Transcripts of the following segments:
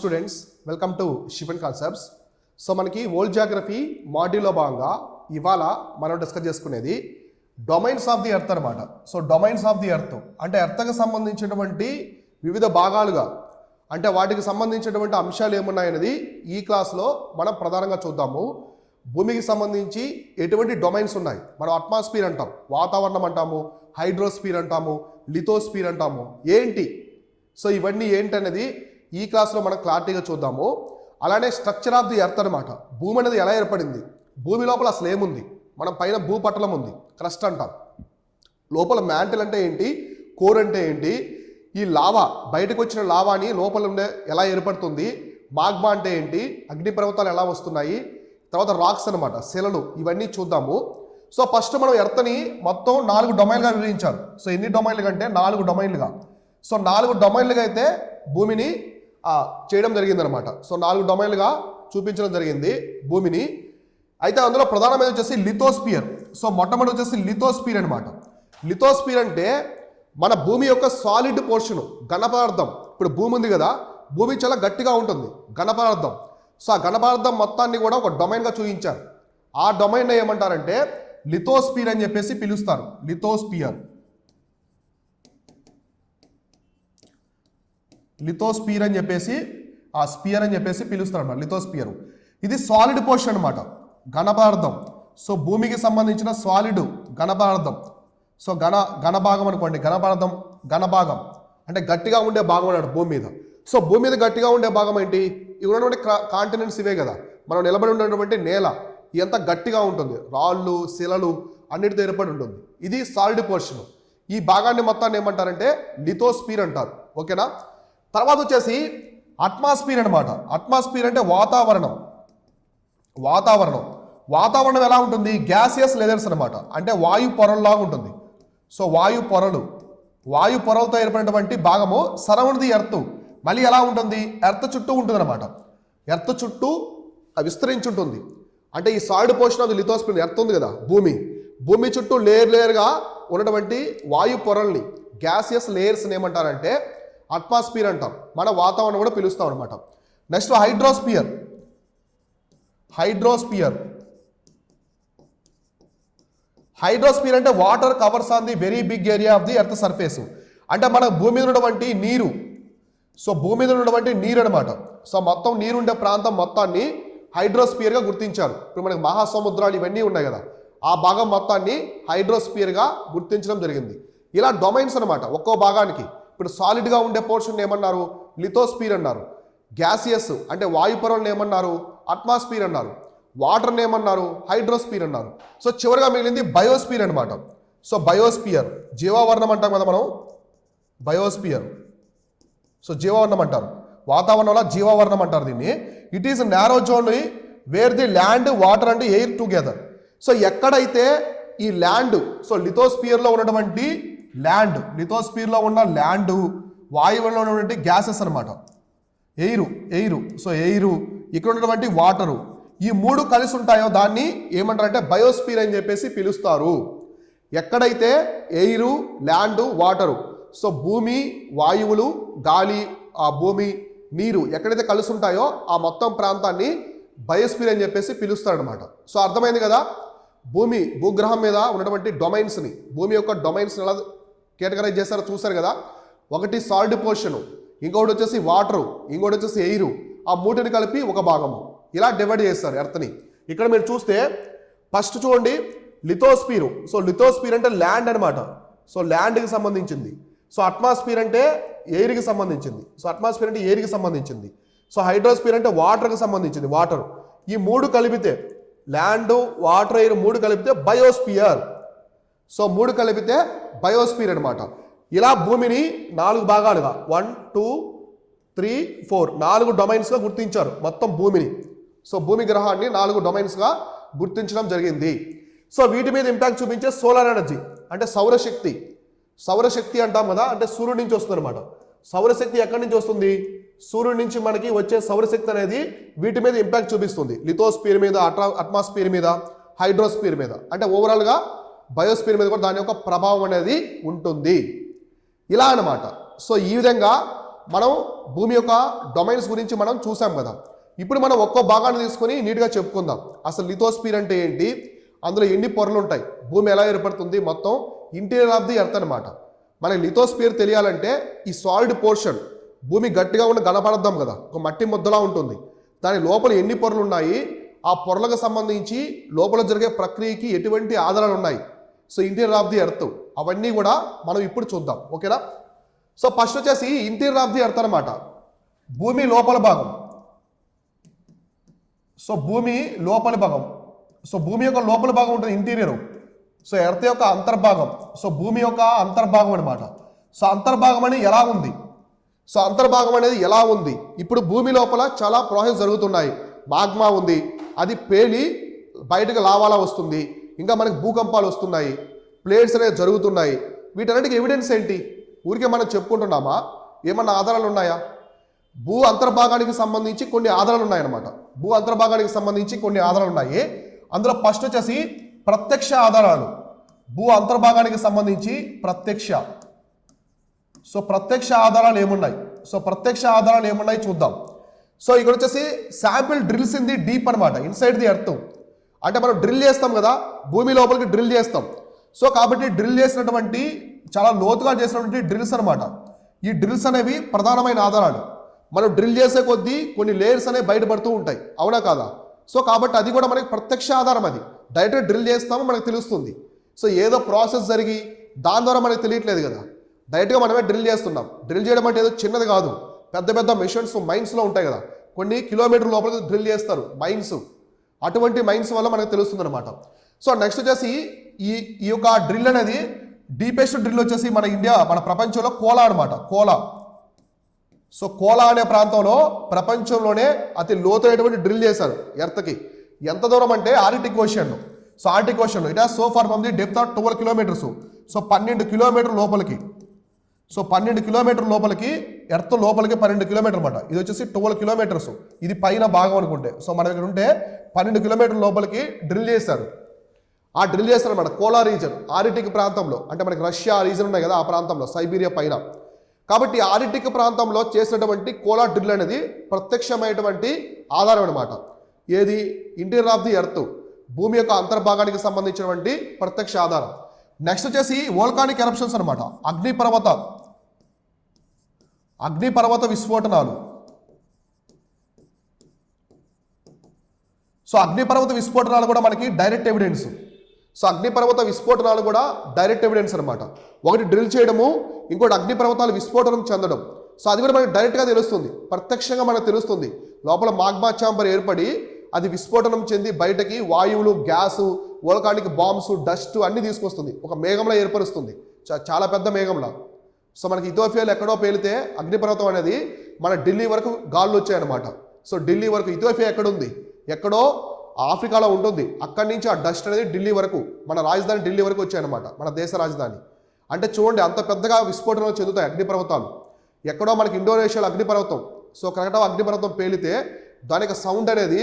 Students, welcome to chiffon concepts. So మనకి world Geography మాడ్యూల్లో భాగంగా ఇవాళ మనం డిస్కస్ చేసుకునేది డొమైన్స్ ఆఫ్ ది ఎర్త్ అనమాట. So domains of the earth అంటే ఎర్త్కి సంబంధించినటువంటి వివిధ భాగాలుగా అంటే వాటికి సంబంధించినటువంటి అంశాలు ఏమున్నాయనేది ఈ క్లాస్లో మనం ప్రధానంగా చూద్దాము. భూమికి సంబంధించి ఎటువంటి డొమైన్స్ ఉన్నాయి, మనం అట్మాస్ఫియర్ అంటాం, వాతావరణం అంటాము, హైడ్రోస్ఫియర్ అంటాము, లిథోస్ఫియర్ అంటాము, ఏంటి సో ఇవన్నీ ఏంటనేది ఈ క్లాస్లో మనం క్లారిటీగా చూద్దాము. అలానే స్ట్రక్చర్ ఆఫ్ ది ఎర్త్ అనమాట, భూమి అనేది ఎలా ఏర్పడింది, భూమి లోపల అసలు ఏముంది, మనం పైన భూపటలం ఉంది, క్రస్ట్ అంటాం, లోపల మ్యాంటిల్ అంటే ఏంటి, కోర్ అంటే ఏంటి, ఈ లావా బయటకు వచ్చిన లావాని లోపల ఉండే ఎలా ఏర్పడుతుంది, మాగ్మా అంటే ఏంటి, అగ్నిపర్వతాలు ఎలా వస్తున్నాయి, తర్వాత రాక్స్ అనమాట, శిలలు, ఇవన్నీ చూద్దాము. సో ఫస్ట్ మనం ఎర్త్ని మొత్తం 4 డొమైన్లుగా విభజించారు. సో ఎన్ని డొమైన్లు అంటే 4 డొమైన్లుగా. సో 4 డొమైన్లుగా అయితే భూమిని చేయడం జరిగిందనమాట. సో 4 డొమైన్లుగా చూపించడం జరిగింది భూమిని. అయితే అందులో ప్రధానమైన వచ్చేసి లిథోస్పియర్. సో మొట్టమొదటి వచ్చేసి లిథోస్పియర్ అనమాట. లిథోస్పియర్ అంటే మన భూమి యొక్క సాలిడ్ పోర్షన్, ఘనపదార్థం. ఇప్పుడు భూమి ఉంది కదా, భూమి చాలా గట్టిగా ఉంటుంది, ఘనపదార్థం. సో ఆ ఘనపదార్థం మొత్తాన్ని కూడా ఒక డొమైన్గా చూపించారు. ఆ డొమైన్ ఏమంటారంటే లిథోస్పియర్ అని చెప్పేసి పిలుస్తారు. లిథోస్పియర్ లిథోస్పియర్ అని చెప్పేసి ఆ స్పియర్ అని చెప్పేసి పిలుస్తారు అన్నమాట. లిథోస్పియర్ ఇది సాలిడ్ పోర్షన్ అనమాట, ఘనపదార్థం. సో భూమికి సంబంధించిన సాలిడ్ ఘనపదార్థం. సో ఘనభాగం అనుకోండి, ఘనపదార్థం ఘనభాగం అంటే గట్టిగా ఉండే భాగం అన్నాడు భూమి మీద. సో భూమి మీద గట్టిగా ఉండే భాగం ఏంటి, ఇవి ఉన్నటువంటి కాంటినెంట్స్ ఇవే కదా, మనం నిలబడి ఉన్నటువంటి నేల ఎంత గట్టిగా ఉంటుంది, రాళ్ళు శిలలు అన్నిటితో ఏర్పడి ఉంటుంది. ఇది సాలిడ్ పోర్షన్. ఈ భాగాన్ని మొత్తాన్ని ఏమంటారంటే లిథోస్పియర్ అంటారు. ఓకేనా. తర్వాత వచ్చేసి అట్మాస్ఫియర్ అనమాట. అట్మాస్ఫియర్ అంటే వాతావరణం. వాతావరణం ఎలా ఉంటుంది, గ్యాసియస్ లేయర్స్ అనమాట, అంటే వాయు పొరల్లాగా ఉంటుంది. సో వాయు పొరలతో ఏర్పడినటువంటి భాగము సరౌండ్ ది ఎర్త్. మళ్ళీ ఎలా ఉంటుంది, ఎర్త్ చుట్టూ ఉంటుంది అనమాట. ఎర్త్ చుట్టూ విస్తరించి ఉంటుంది. అంటే ఈ solid portion of the lithosphere, earth ఉంది కదా భూమి చుట్టూ లేయర్గా ఉన్నటువంటి వాయు పొరల్ని, గ్యాసియస్ లేయర్స్ని ఏమంటారంటే అట్మాస్ఫియర్ అంటాం. మన వాతావరణం కూడా పిలుస్తాం అనమాట. నెక్స్ట్ హైడ్రోస్పియర్ అంటే water covers on the very big area of the earth surface. అంటే మన భూమి మీద ఉన్నటువంటి నీరు, సో భూమి మీద ఉన్నటువంటి నీరు అనమాట. సో మొత్తం నీరు ఉండే ప్రాంతం మొత్తాన్ని హైడ్రోస్పియర్గా గుర్తించారు. ఇప్పుడు మనకి మహాసముద్రాలు ఇవన్నీ ఉన్నాయి కదా, ఆ భాగం మొత్తాన్ని హైడ్రోస్పియర్గా గుర్తించడం జరిగింది. ఇలా డొమైన్స్ అనమాట ఒక్కో భాగానికి. ఇప్పుడు సాలిడ్గా ఉండే పోర్షన్ ఏమన్నారు, లిథోస్పియర్ అన్నారు. గ్యాసియస్ అంటే వాయు పొరలను ఏమన్నారు, అట్మాస్ఫియర్ అన్నారు. వాటర్ని ఏమన్నారు, హైడ్రోస్పియర్ అన్నారు. సో చివరిగా మిగిలింది బయోస్పియర్ అనమాట. సో బయోస్పియర్ జీవావరణం అంటాం కదా మనం, బయోస్పియర్. సో జీవావరణం అంటారు, వాతావరణంలో జీవావరణం అంటారు దీన్ని. It is narrow zone wear the land, water and air together. So ఎక్కడైతే ఈ ల్యాండ్, సో లిథోస్పియర్లో ఉన్నటువంటి లిథోస్పియర్లో ఉన్న ల్యాండ్, వాయువులో ఉన్నటువంటి గ్యాసెస్ అనమాట, ఎయిరు. సో ఎయిరు, ఇక్కడ ఉన్నటువంటి వాటరు, ఈ 3 కలిసి ఉంటాయో దాన్ని ఏమంటారంటే బయోస్పియర్ అని చెప్పేసి పిలుస్తారు. ఎక్కడైతే ఎయిరు, ల్యాండ్, వాటరు, సో భూమి, వాయువులు, గాలి, ఆ భూమి, నీరు ఎక్కడైతే కలిసి ఉంటాయో ఆ మొత్తం ప్రాంతాన్ని బయోస్పియర్ అని చెప్పేసి పిలుస్తారనమాట. సో అర్థమైంది కదా, భూగ్రహం మీద ఉన్నటువంటి డొమైన్స్ని, భూమి యొక్క డొమైన్స్ని ఎలా కేటగరైజ్ చేస్తారో చూసారు కదా. ఒకటి సాలిడ్ పోర్షను, ఇంకొకటి వచ్చేసి వాటరు, ఇంకొకటి వచ్చేసి ఎయిరు, ఆ 3ని కలిపి ఒక భాగము, ఇలా డివైడ్ చేస్తారు ఎర్త్ని. ఇక్కడ మీరు చూస్తే ఫస్ట్ చూడండి లిథోస్పియర్. సో లిథోస్పియర్ అంటే ల్యాండ్ అనమాట. సో ల్యాండ్కి సంబంధించింది. సో అట్మాస్ఫియర్ అంటే ఎయిర్కి సంబంధించింది. సో హైడ్రోస్పియర్ అంటే వాటర్కి సంబంధించింది, వాటర్. ఈ 3 కలిపితే ల్యాండ్, వాటర్, ఎయిర్ 3 కలిపితే బయోస్పియర్. సో 3 కలిపితే బయోస్పియర్ అనమాట. ఇలా భూమిని 4 భాగాలుగా 1 2 3 4 4 డొమైన్స్గా గుర్తించారు మొత్తం భూమిని. సో భూమి గ్రహాన్ని 4 డొమైన్స్గా గుర్తించడం జరిగింది. సో వీటి మీద ఇంపాక్ట్ చూపించే సోలార్ ఎనర్జీ అంటే సౌరశక్తి అంటాం కదా, అంటే సూర్యుడి నుంచి వస్తుంది అనమాట. సౌరశక్తి ఎక్కడి నుంచి వస్తుంది, సూర్యుడి నుంచి మనకి వచ్చే సౌరశక్తి అనేది వీటి మీద ఇంపాక్ట్ చూపిస్తుంది. లిథోస్పియర్ మీద, అట్మాస్ఫియర్ మీద, హైడ్రోస్పియర్ మీద, అంటే ఓవరాల్గా బయోస్పియర్ మీద కూడా దాని యొక్క ప్రభావం అనేది ఉంటుంది. ఇలా అన్నమాట. సో ఈ విధంగా మనం భూమి యొక్క డొమైన్స్ గురించి మనం చూసాం కదా. ఇప్పుడు మనం ఒక్కో భాగాన్ని తీసుకొని నీట్గా చెప్పుకుందాం. అసలు లిథోస్ఫియర్ అంటే ఏంటి, అందులో ఎన్ని పొరలు ఉంటాయి, భూమి ఎలా ఏర్పడుతుంది, మొత్తం ఇంటీరియర్ ఆఫ్ ది ఎర్త్ అనమాట. మనకి లిథోస్ఫియర్ తెలియాలంటే ఈ సాలిడ్ పోర్షన్, భూమి గట్టిగా ఉన్న ఘన పదార్థం కదా, ఒక మట్టి ముద్దలా ఉంటుంది, దాని లోపల ఎన్ని పొరలు ఉన్నాయి, ఆ పొరలకు సంబంధించి లోపల జరిగే ప్రక్రియకి ఎటువంటి ఆధారాలు ఉన్నాయి, so interior of the earth, అవన్నీ కూడా మనం ఇప్పుడు చూద్దాం. ఓకేనా. సో ఫస్ట్ వచ్చేసి ఇంటీరియర్ ఆఫ్ ది ఎర్త్ అనమాట, భూమి లోపల భాగం. సో భూమి లోపలి భాగం, సో భూమి యొక్క లోపల భాగం ఉంటుంది ఇంటీరియర్. సో ఎర్త్ యొక్క అంతర్భాగం, సో భూమి యొక్క అంతర్భాగం అనమాట. సో అంతర్భాగం అనేది ఎలా ఉంది, సో అంతర్భాగం అనేది ఎలా ఉంది, ఇప్పుడు భూమి లోపల చాలా ప్రాసెస్ జరుగుతున్నాయి. మాగ్మా ఉంది, అది పేలి బయటకు లావాలా వస్తుంది, ఇంకా మనకి భూకంపాలు వస్తున్నాయి, ప్లేట్స్ అనేవి జరుగుతున్నాయి. వీటన్నిటికి ఎవిడెన్స్ ఏంటి, ఊరికే మనం చెప్పుకుంటున్నామా, ఏమన్నా ఆధారాలు ఉన్నాయా? భూ అంతర్భాగానికి సంబంధించి కొన్ని ఆధారాలు ఉన్నాయన్నమాట. భూ అంతర్భాగానికి సంబంధించి కొన్ని ఆధారాలు ఉన్నాయి. అందులో ఫస్ట్ వచ్చేసి ప్రత్యక్ష ఆధారాలు. భూ అంతర్భాగానికి సంబంధించి ప్రత్యక్ష, సో ప్రత్యక్ష ఆధారాలు ఏమున్నాయి, సో ప్రత్యక్ష ఆధారాలు ఏమున్నాయి చూద్దాం. సో ఇక్కడ వచ్చేసి sample drills in the deep అనమాట, ఇన్సైడ్ ది ఎర్త్. అంటే మనం డ్రిల్ చేస్తాం కదా, భూమి లోపలికి డ్రిల్ చేస్తాం. సో కాబట్టి డ్రిల్ చేసినటువంటి చాలా లోతుగా చేసినటువంటి డ్రిల్స్ అనమాట. ఈ డ్రిల్స్ అనేవి ప్రధానమైన ఆధారాలు. మనం డ్రిల్ చేసే కొద్దీ కొన్ని లేయర్స్ అనేవి బయటపడుతూ ఉంటాయి, అవునా కాదా? సో కాబట్టి అది కూడా మనకి ప్రత్యక్ష ఆధారం. అది డైరెక్ట్గా డ్రిల్ చేస్తామో మనకు తెలుస్తుంది. సో ఏదో ప్రాసెస్ జరిగి దాని ద్వారా మనకు తెలియట్లేదు కదా, డైరెక్ట్గా మనమే డ్రిల్ చేస్తున్నాం. డ్రిల్ చేయడం అంటే ఏదో చిన్నది కాదు, పెద్ద పెద్ద మిషన్స్ మైన్స్లో ఉంటాయి కదా, కొన్ని కిలోమీటర్ లోపలికి డ్రిల్ చేస్తారు మైన్స్. అటువంటి మైన్స్ వల్ల మనకు తెలుస్తుంది అనమాట. సో నెక్స్ట్ వచ్చేసి ఈ యొక్క డ్రిల్ అనేది డీపెస్ట్ డ్రిల్ వచ్చేసి మన ప్రపంచంలో కోలా అనమాట, కోలా. సో కోలా అనే ప్రాంతంలో ప్రపంచంలోనే అతి లోతైనటువంటి డ్రిల్ చేశారు ఎర్త్కి. ఎంత దూరం అంటే Arctic Ocean. So Arctic Ocean it has so far from the depth of 12 kilometres. So 12 kilometre లోపలికి, సో 12 కిలోమీటర్ లోపలికి, ఎర్త్ లోపలికి 12 కిలోమీటర్ అనమాట. ఇది వచ్చేసి 12 కిలోమీటర్స్, ఇది పైన భాగం అనుకుంటే. సో మనం ఇక్కడ ఉంటే 12 కిలోమీటర్ లోపలికి డ్రిల్ చేశారు. ఆ డ్రిల్ చేశారు అనమాట కోలా రీజన్, ఆర్కిటిక్ ప్రాంతంలో. అంటే మనకి రష్యా రీజన్ ఉన్నాయి కదా, ఆ ప్రాంతంలో సైబీరియా పైన. కాబట్టి ఆర్కిటిక్ ప్రాంతంలో చేసినటువంటి కోలా డ్రిల్ అనేది ప్రత్యక్షమైనటువంటి ఆధారం అనమాట. ఏది, ఇంటీరియర్ ఆఫ్ ది ఎర్త్, భూమి యొక్క అంతర్భాగానికి సంబంధించినటువంటి ప్రత్యక్ష ఆధారం. నెక్స్ట్ వచ్చేసి వోల్కానిక్ ఎరప్షన్స్ అనమాట, అగ్నిపర్వత విస్ఫోటనాలు. సో అగ్నిపర్వత విస్ఫోటనాలు కూడా మనకి డైరెక్ట్ ఎవిడెన్స్. సో అగ్నిపర్వత విస్ఫోటనాలు కూడా డైరెక్ట్ ఎవిడెన్స్ అనమాట. ఒకటి డ్రిల్ చేయడము, ఇంకోటి అగ్నిపర్వతాలు విస్ఫోటనం చెందడం. సో అది కూడా మనకి డైరెక్ట్గా తెలుస్తుంది, ప్రత్యక్షంగా మనకు తెలుస్తుంది. లోపల మాగ్మా ఛాంబర్ ఏర్పడి అది విస్ఫోటనం చెంది బయటకి వాయువులు, గ్యాసు, వోల్కానిక్ బాంబ్స్, డస్ట్ అన్ని తీసుకొస్తుంది, ఒక మేఘంలో ఏర్పరుస్తుంది, చాలా పెద్ద మేఘంలా. సో మనకి ఇథియోపియాలో ఎక్కడో పేలితే అగ్నిపర్వతం అనేది మన ఢిల్లీ వరకు గాల్లో వచ్చాయన్నమాట. సో ఢిల్లీ వరకు, ఇథియోపియా ఎక్కడుంది, ఎక్కడో ఆఫ్రికాలో ఉంటుంది, అక్కడి నుంచి ఆ డస్ట్ అనేది ఢిల్లీ వరకు, మన రాజధాని ఢిల్లీ వరకు వచ్చాయన్నమాట, మన దేశ రాజధాని. అంటే చూడండి అంత పెద్దగా విస్ఫోటనాలు చెందుతాయి అగ్నిపర్వతాలు. ఎక్కడో మనకి ఇండోనేషియాలో అగ్నిపర్వతం, సో కరెక్ట్గా అగ్నిపర్వతం పేలితే దానికి సౌండ్ అనేది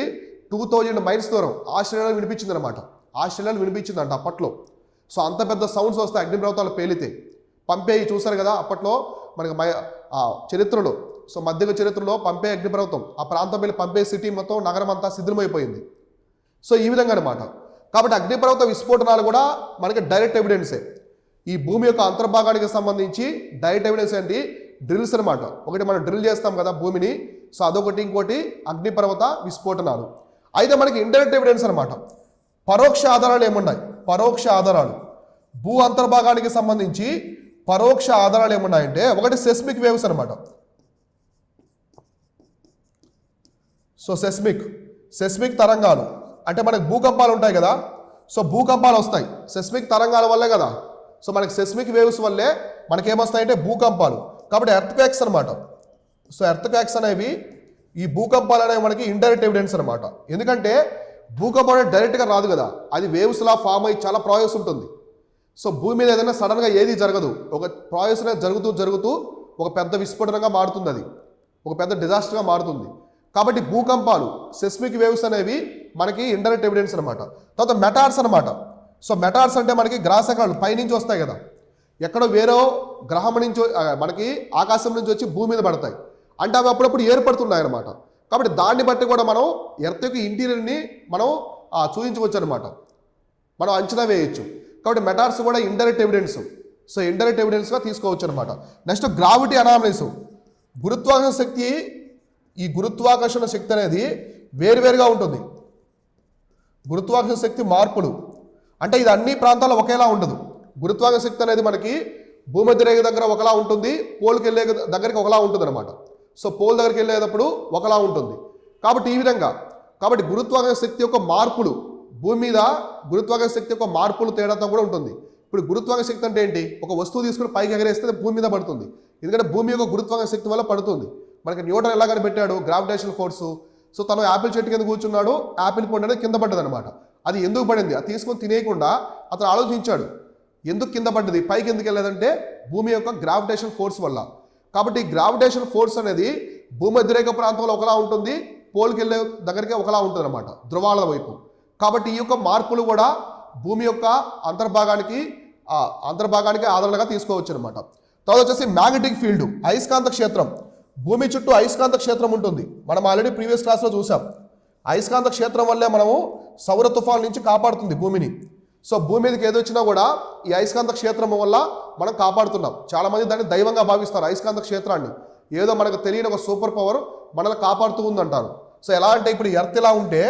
2000 మైల్స్ దూరం ఆస్ట్రేలియాలో వినిపించింది అనమాట. ఆస్ట్రేలియాలో వినిపించిందంట అప్పట్లో. సో అంత పెద్ద సౌండ్స్ వస్తాయి అగ్నిపర్వతాలు పేలితే. పంపేయి చూసారు కదా అప్పట్లో మనకి చరిత్రలో, సో మధ్య చరిత్రలో పంపే అగ్నిపర్వతం, ఆ ప్రాంతం వెళ్ళి పంపే సిటీ మొత్తం నగరం అంతా శిథిలమైపోయింది. సో ఈ విధంగా అనమాట. కాబట్టి అగ్నిపర్వత విస్ఫోటనాలు కూడా మనకి డైరెక్ట్ ఎవిడెన్సే. ఈ భూమి యొక్క అంతర్భాగానికి సంబంధించి డైరెక్ట్ ఎవిడెన్స్ ఏంటి, డ్రిల్స్ అనమాట. ఒకటి మనం డ్రిల్ చేస్తాం కదా భూమిని, సో అదొకటి, ఇంకోటి అగ్నిపర్వత విస్ఫోటనాలు. అయితే మనకి ఇండైరెక్ట్ ఎవిడెన్స్ అనమాట. పరోక్ష ఆధారాలు ఏమున్నాయి, పరోక్ష ఆధారాలు భూ అంతర్భాగానికి సంబంధించి పరోక్ష ఆధారాలు ఏమున్నాయంటే, ఒకటి సెస్మిక్ వేవ్స్ అనమాట. సో సెస్మిక్ తరంగాలు అంటే మనకి భూకంపాలు ఉంటాయి కదా, సో భూకంపాలు వస్తాయి సెస్మిక్ తరంగాల వల్లే కదా. సో మనకి సెస్మిక్ వేవ్స్ వల్లే మనకేమొస్తాయంటే భూకంపాలు. కాబట్టి ఎర్త్ క్వేక్స్ అనమాట. సో ఎర్త్ క్వేక్స్ అనేవి, ఈ భూకంపాలు అనేవి మనకి ఇండైరెక్ట్ ఎవిడెన్స్ అనమాట. ఎందుకంటే భూకంపం అనేది డైరెక్ట్గా రాదు కదా, అది వేవ్స్లా ఫామ్ అయ్యి చాలా ప్రాసెస్ ఉంటుంది. సో భూమి మీద ఏదైనా సడన్గా ఏది జరగదు, ఒక ప్రాసెస్ అనేది జరుగుతూ ఒక పెద్ద విస్ఫోటనంగా మారుతుంది, అది ఒక పెద్ద డిజాస్టర్గా మారుతుంది. కాబట్టి భూకంపాలు, సెస్మిక్ వేవ్స్ అనేవి మనకి ఇండైరెక్ట్ ఎవిడెన్స్ అనమాట. తర్వాత మెటార్స్ అనమాట. సో మెటార్స్ అంటే మనకి గ్రాసకణాలు పైనుంచి వస్తాయి కదా, ఎక్కడో వేరే గ్రహం నుంచి మనకి ఆకాశం నుంచి వచ్చి భూమి మీద పడతాయి. అంటే అవి అప్పుడప్పుడు ఏర్పడుతున్నాయి అన్నమాట. కాబట్టి దాన్ని బట్టి కూడా మనం ఎర్త్ యొక్క ఇంటీరియర్ని మనం చూపించవచ్చు అనమాట, మనం అంచనా వేయచ్చు. కాబట్టి మెటార్స్ కూడా ఇండైరెక్ట్ ఎవిడెన్స్, సో ఇండైరెక్ట్ ఎవిడెన్స్గా తీసుకోవచ్చు అనమాట. నెక్స్ట్ గ్రావిటీ అనామలీస్, గురుత్వాకర్షణ శక్తి. ఈ గురుత్వాకర్షణ శక్తి అనేది వేరువేరుగా ఉంటుంది. గురుత్వాకర్షణ శక్తి మార్పులు అంటే ఇది అన్ని ప్రాంతాల్లో ఒకేలా ఉండదు. గురుత్వాకర్షణ శక్తి అనేది మనకి భూమధ్య రేఖ దగ్గర ఒకలా ఉంటుంది, పోల్కి వెళ్ళే దగ్గరికి ఒకలా ఉంటుంది అనమాట. సో పోల్ దగ్గరికి వెళ్ళేటప్పుడు ఒకలా ఉంటుంది. కాబట్టి ఈ విధంగా కాబట్టి గురుత్వాకర్షణ శక్తి యొక్క మార్పులు భూమి మీద గురుత్వాకర్షణ శక్తి యొక్క మార్పులు తేడాతో కూడా ఉంటుంది. ఇప్పుడు గురుత్వాకర్షణ శక్తి అంటే ఏంటి? ఒక వస్తువు తీసుకుని పైకి ఎగరేస్తే భూమి మీద పడుతుంది. ఎందుకంటే భూమి యొక్క గురుత్వాకర్షణ శక్తి వల్ల పడుతుంది. మనకి న్యూటన్ ఎలా కనిపెట్టాడు? Gravitational force. సో తను యాపిల్ చెట్టు కింద కూర్చున్నాడు, యాపిల్ పండు అనేది కింద పడ్డది అనమాట. అది ఎందుకు పడింది? అది తీసుకొని తినేయకుండా అతను ఆలోచించాడు, ఎందుకు కింద పడ్డది, పైకి ఎందుకు వెళ్ళలేదంటే భూమి యొక్క గ్రావిటేషన్ ఫోర్స్ వల్ల. కాబట్టి గ్రావిటేషన్ ఫోర్స్ అనేది భూమధ్యరేఖ ప్రాంతంలో ఒకలా ఉంటుంది, పోల్కి వెళ్ళే దగ్గరికి ఒకలా ఉంటుంది అనమాట, ధ్రువాల వైపు. కాబట్టి ఈ యొక్క మార్పులు కూడా భూమి యొక్క అంతర్భాగానికి ఆదరణగా తీసుకోవచ్చు అనమాట. తర్వాత వచ్చేసి మ్యాగ్నెటిక్ ఫీల్డ్, అయస్కాంత క్షేత్రం. భూమి చుట్టూ అయస్కాంత క్షేత్రం ఉంటుంది. మనం ఆల్రెడీ ప్రీవియస్ క్లాస్లో చూసాం. అయస్కాంత క్షేత్రం వల్లే మనము సౌర తుఫాన్ నుంచి కాపాడుతుంది భూమిని. సో భూమి మీదకి ఏదొచ్చినా కూడా ఈ అయస్కాంత క్షేత్రం వల్ల మనం కాపాడుతున్నాం. చాలామంది దాన్ని దైవంగా భావిస్తారు అయస్కాంత క్షేత్రాన్ని. ఏదో మనకు తెలియని ఒక సూపర్ పవర్ మనల్ని కాపాడుతూ ఉందంటారు. సో ఎలా అంటే ఇప్పుడు ఎర్త్ ఇలా ఉంటే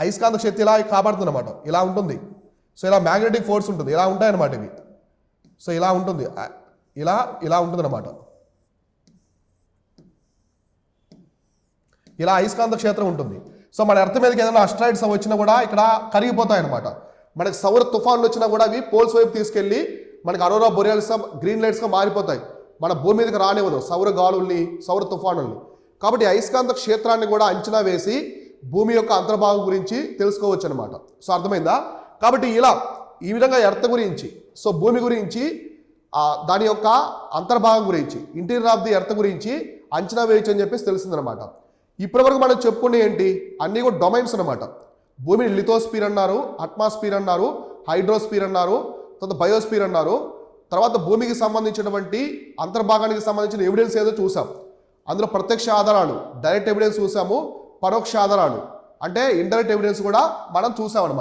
అయస్కాంత శక్తి ఇలా కాపాడుతుంది అనమాట, ఇలా ఉంటుంది. సో ఇలా మ్యాగ్నెటిక్ ఫోర్స్ ఉంటుంది, ఇలా ఉంటాయన్నమాట ఇవి. సో ఇలా ఉంటుంది, ఇలా ఉంటుంది అనమాట. ఇలా అయస్కాంత క్షేత్రం ఉంటుంది. సో మన ఎర్త్ మీదకి ఏదైనా అస్ట్రాయిడ్స్ వచ్చినా కూడా ఇక్కడ కరిగిపోతాయి అనమాట. మనకి సౌర తుఫాన్లు వచ్చినా కూడా అవి పోల్స్ వైపు తీసుకెళ్ళి మనకి అరోరా బొరియాల్స్ గ్రీన్ లైట్స్గా మారిపోతాయి. మన భూమి మీదకి రానివ్వదు సౌర గాలుల్ని, సౌర తుఫానుల్ని. కాబట్టి అయస్కాంత క్షేత్రాన్ని కూడా అంచనా వేసి భూమి యొక్క అంతర్భాగం గురించి తెలుసుకోవచ్చు అనమాట. సో అర్థమైందా? కాబట్టి ఈ విధంగా ఎర్త్ గురించి, సో భూమి గురించి, దాని యొక్క అంతర్భాగం గురించి, ఇంటీరియర్ ఆఫ్ ది ఎర్త్ గురించి అంచనా వేయచ్చు అని చెప్పేసి తెలిసిందనమాట. ఇప్పటివరకు మనం చెప్పుకునే ఏంటి? అన్నీ కూడా డొమైన్స్ అనమాట. భూమిని లిథోస్ఫియర్ అన్నారు, అట్మాస్ఫియర్ అన్నారు, హైడ్రోస్ఫియర్ అన్నారు, తర్వాత బయోస్ఫియర్ అన్నారు. తర్వాత భూమికి సంబంధించినటువంటి అంతర్భాగానికి సంబంధించిన ఎవిడెన్స్ ఏదో చూసాం. అందులో ప్రత్యక్ష ఆధారాలు, డైరెక్ట్ ఎవిడెన్స్ చూసాము, పరోక్ష ఆధారాలు అంటే ఇండైరెక్ట్ ఎవిడెన్స్ కూడా మనం చూసామన్నమాట.